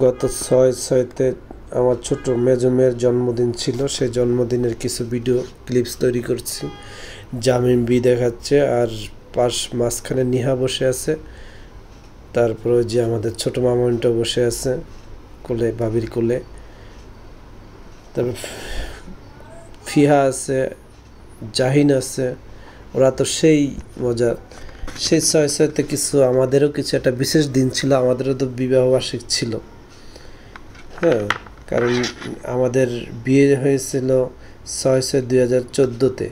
গত ৬/৬-তে আমার ছোট মেজো মেয়ের জন্মদিন ছিল। সেই জন্মদিনের কিছু ভিডিও ক্লিপস তৈরি করছি। জামিম বি দেখাচ্ছে, আর মাঝখানে নিহা বসে আছে। তারপরে যে আমাদের ছোট মামুনটা বসে আছে কোলে, ভাবির কোলে। তারপর ফিহা আছে, জাহিন আছে। ওরা তো সেই মজা। সেই ৬/৬-তে কিছু আমাদেরও কিছু একটা বিশেষ দিন ছিল, আমাদেরও তো বিবাহবার্ষিক ছিল। হ্যাঁ, কারণ আমাদের বিয়ে হয়েছিল ৬/৬/২০১৪-তে,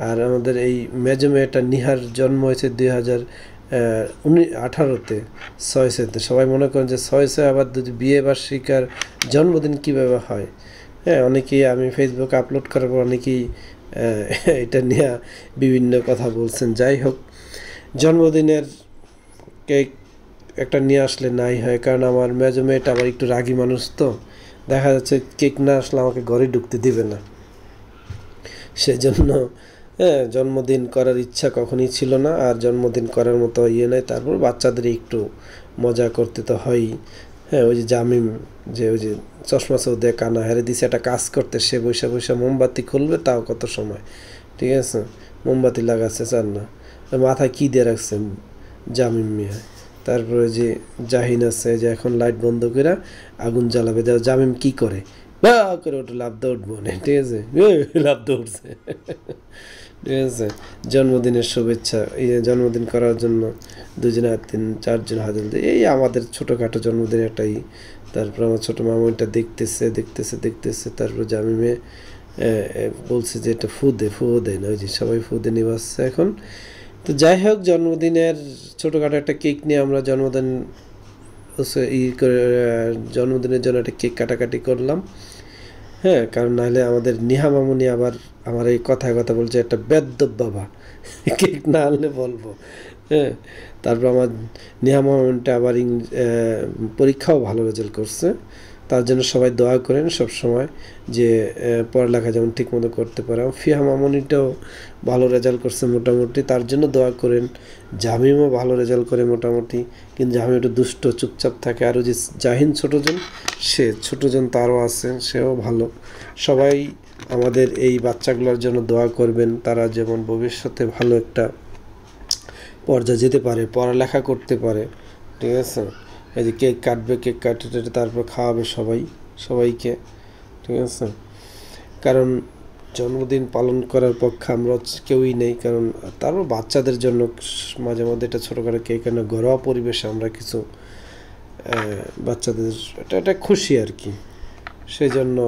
আর আমাদের এই মেজো মেয়েটা নিহার জন্ম হয়েছে 2018-তে ৬/৬-তে। সবাই মনে করেন যে ৬/৬ আবার যদি বিয়ে বার্ষিক আর জন্মদিন কীভাবে হয়। হ্যাঁ, অনেকেই আমি ফেসবুকে আপলোড করার পর অনেকেই এটা নিয়ে বিভিন্ন কথা বলছেন। যাই হোক, জন্মদিনের কেক একটা নিয়ে আসলে নাই হয়, কারণ আমার মেজো মেয়েটা আবার একটু রাগী মানুষ, তো দেখা যাচ্ছে কেক না আসলে আমাকে ঘরে ঢুকতে দিবে না। সেজন্য জন্মদিন করার ইচ্ছা কখনই ছিল না, আর জন্মদিন করার মতো ইয়ে নেই। তারপর বাচ্চাদের একটু মজা করতে তো হয়ই। হ্যাঁ, ওই যে জামিম, যে ওই যে চশমা চৌধে কানা হেরে দিছে একটা কাজ করতে, সে বৈশা বৈশা মোমবাতি খুলবে, তাও কত সময়, ঠিক আছে, মোমবাতি লাগাচ্ছে চান না। মাথায় কী দিয়ে রাখছেন জামিম মিয়া। তারপরে যে জাহিন আছে, যে এখন লাইট বন্ধ করে আগুন জ্বালাবে, দেওয়া জামিম কি করে বা করে ওটা লাভ দিয়ে উঠবো না, ঠিক আছে, লাভ দিয়ে উঠছে, ঠিক আছে। জন্মদিনের শুভেচ্ছা, এই জন্মদিন করার জন্য 2-4জন হাজার, এই আমাদের ছোটোখাটো জন্মদিন একটাই। তারপর আমার ছোটো মামুনটা দেখতেছে। তারপর জামিমে বলছে যে এটা ফু দেয় না, ওই যে সবাই ফু দিয়ে নিবাসছে এখন। তো যাই হোক, জন্মদিনের ছোটোখাটো একটা কেক নিয়ে আমরা জন্মদিনের জন্য একটা কেক কাটাকাটি করলাম। হ্যাঁ, কারণ নাহলে আমাদের নিহা মামুনি আবার আমার এই কথা বলছে একটা বেদ্যব বাবা, কেক না আনলে বলবো। হ্যাঁ, তারপর আমার নিহা মামুনটা আবার পরীক্ষাও ভালো রেজাল্ট করছে। তার জন্য সবাই দোয়া করেন সব সময়, যে পড়ালেখা যেমন ঠিকমতো করতে পারে। ফিহা মামুনিটাও ভালো রেজাল্ট করছে মোটামুটি, তার জন্য দোয়া করেন। জামিমও ভালো রেজাল্ট করে মোটামুটি, কিন্তু জামিম একটু দুষ্ট, চুপচাপ থাকে। আরও যে জাহিন ছোটোজন তারও আছে, সেও ভালো। সবাই আমাদের এই বাচ্চাগুলোর জন্য দোয়া করবেন, তারা যেমন ভবিষ্যতে ভালো একটা পর্যায়ে যেতে পারে, পড়ালেখা করতে পারে, ঠিক আছে। এই যে কেক কাটবে, কেক কাটে তারপর খাওয়াবে সবাইকে, ঠিক আছে। কারণ জন্মদিন পালন করার পক্ষে আমরা কেউই নেই, কারণ তারপর বাচ্চাদের জন্য মাঝে মধ্যে এটা ছোটোখাটো কেক এনে ঘরোয়া পরিবেশে আমরা কিছু বাচ্চাদের এটা খুশি আর কি। সেই জন্য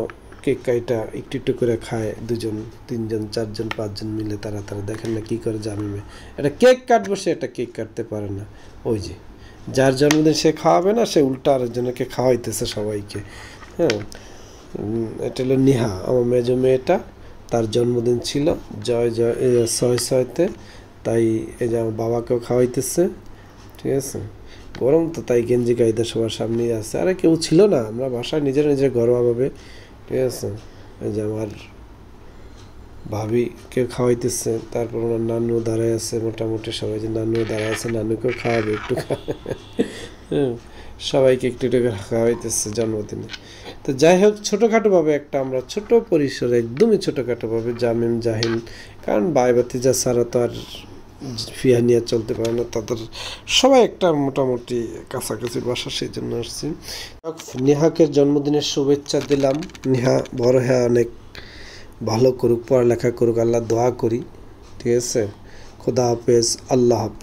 কেক কাইটা একটু করে খায় 2জন 3জন 4জন 5জন মিলে। তারা দেখেন না কী করে জামিমে এটা কেক কাটবো, সে এটা কেক কাটতে পারে না। ওই যে যার জন্মদিন সে খাওয়াবে না, সে উল্টা আরেকজনকে খাওয়াইতেছে সবাইকে। হ্যাঁ, এটা হলো নিহা, আমার মেজো মেয়েটা, তার জন্মদিন ছিল 6/6-তে, তাই এই যে আমার বাবাকেও খাওয়াইতেছে, ঠিক আছে। গরম তো, তাই গেঞ্জি গাইতে সবার সামনেই আছে, আরে কেউ ছিল না, আমরা বাসায় নিজের ঘরোয়াভাবে, ঠিক আছে। এই যে আমার ভাবিকে খাওয়াইতেছে, তারপর ওনার নানু দাঁড়ায় আছে, মোটামুটি সবাই যে নানুও দাঁড়ায় আছে, নানুকেও খাওয়াবে একটু। হ্যাঁ, সবাইকে একটু করে খাওয়াইতেছে জন্মদিনে। তো যাই হোক, ছোটোখাটোভাবে একটা আমরা ছোটো পরিসরে, একদমই ছোটোখাটোভাবে জামিম জাহিন, কারণ ভাই ভাতিজা ছাড়া তো আর ফিয়া নিয়ে চলতে পারে না, তাদের সবাই একটা মোটামুটি কাছাকাছি বাসা, সেই জন্য আসছি। নেহাকে জন্মদিনের শুভেচ্ছা দিলাম। নেহা বড় হ্যাঁ অনেক ভালো করুক, পড়ালেখা করুক, আল্লাহ দোয়া করি, ঠিক আছে। খোদা হাফেজ, আল্লাহ হাফেজ।